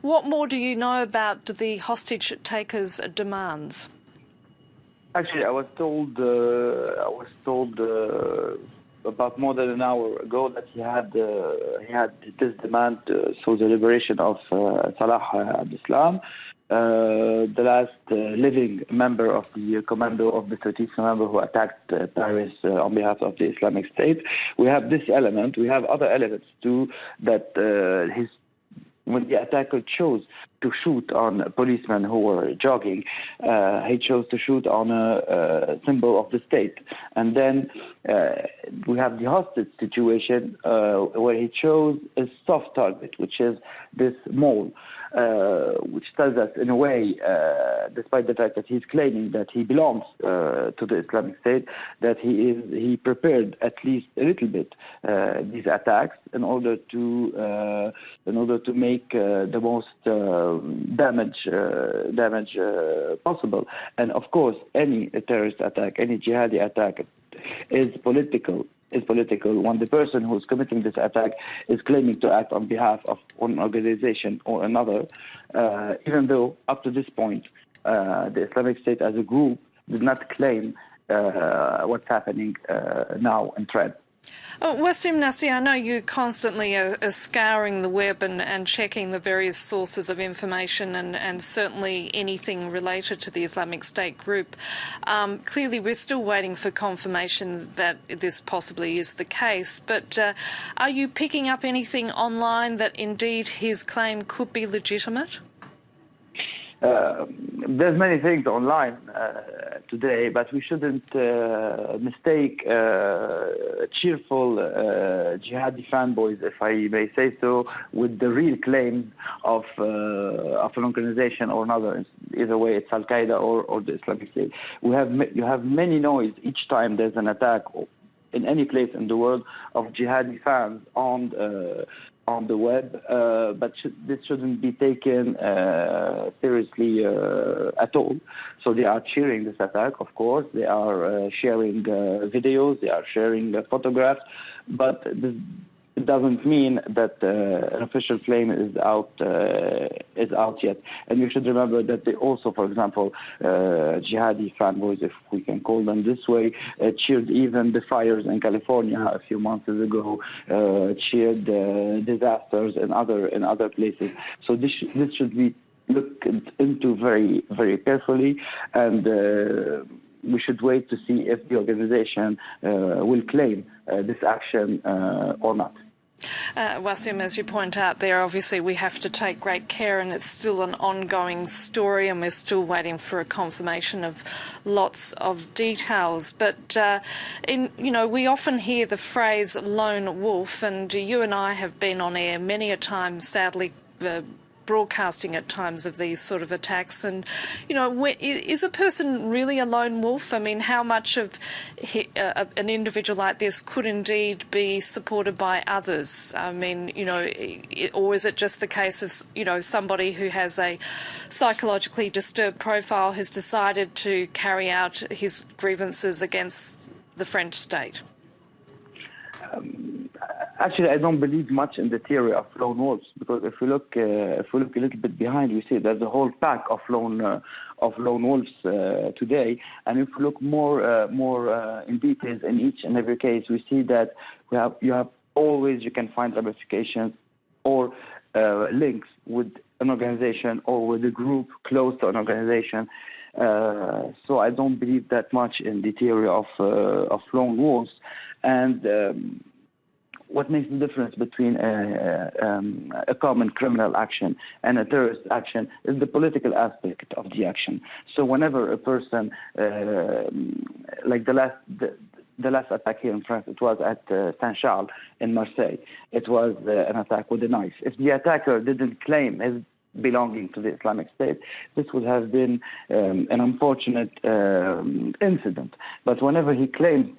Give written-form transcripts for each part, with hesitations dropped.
What more do you know about the hostage takers' demands? Actually, I was told about more than an hour ago that he had this demand, so the liberation of Salah Abdeslam, the last living member of the commando of the 13th November who attacked Paris on behalf of the Islamic State. We have this element. We have other elements too that when the attacker chose to shoot on policemen who were jogging, he chose to shoot on a symbol of the state. And then we have the hostage situation where he chose a soft target, which is this mall, which tells us in a way, despite the fact that he's claiming that he belongs to the Islamic State, that he prepared at least a little bit these attacks in order to make the most damage possible. And of course, any terrorist attack, any jihadi attack is political. When the person who's committing this attack is claiming to act on behalf of one organization or another, even though up to this point the Islamic State as a group did not claim what's happening now in threat. Wassim Nasr, I know you constantly are scouring the web and checking the various sources of information and certainly anything related to the Islamic State group. Clearly, we're still waiting for confirmation that this possibly is the case, but are you picking up anything online that indeed his claim could be legitimate? There's many things online today, but we shouldn't mistake cheerful jihadi fanboys, if I may say so, with the real claims of an organization or another. Either way, it's Al Qaeda or the Islamic State. You have many noise each time there's an attack in any place in the world of jihadi fans on the web, but this shouldn't be taken seriously at all. So they are cheering this attack, of course. They are sharing videos, they are sharing photographs, but it doesn't mean that an official claim is out yet. And you should remember that they also, for example, jihadi fanboys, if we can call them this way, cheered even the fires in California a few months ago, cheered disasters in other places. So this should be looked into very, very carefully, and we should wait to see if the organization will claim this action or not. Wassim, as you point out there, obviously we have to take great care, and it's still an ongoing story, and we're still waiting for a confirmation of lots of details. But we often hear the phrase lone wolf, and you and I have been on air many a time, sadly, broadcasting at times of these sort of attacks. And, is a person really a lone wolf? I mean, how much of an individual like this could indeed be supported by others? I mean, or is it just the case of, somebody who has a psychologically disturbed profile has decided to carry out his grievances against the French state? Actually, I don't believe much in the theory of lone wolves, because if we look a little bit behind, we see there's a whole pack of lone wolves today. And if we look more in details in each and every case, we see that you can find ramifications or links with an organization or with a group close to an organization. So I don't believe that much in the theory of lone wolves. And what makes the difference between a common criminal action and a terrorist action is the political aspect of the action. So whenever a person, like the last attack here in France, it was at Saint-Charles in Marseille. It was an attack with a knife. If the attacker didn't claim his belonging to the Islamic State, this would have been an unfortunate incident. But whenever he claims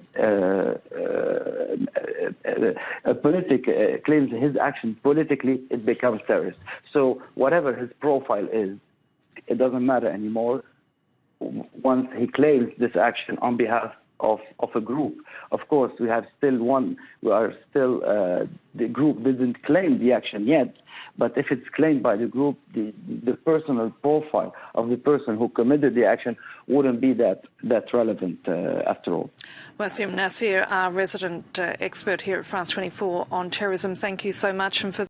claims his action politically, it becomes terrorist. So whatever his profile is, it doesn't matter anymore once he claims this action on behalf of a group. Of course, we are still the group didn't claim the action yet, but if it's claimed by the group, the personal profile of the person who committed the action wouldn't be that relevant after all. Wassim Nasr, our resident expert here at France 24 on terrorism, thank you so much. And for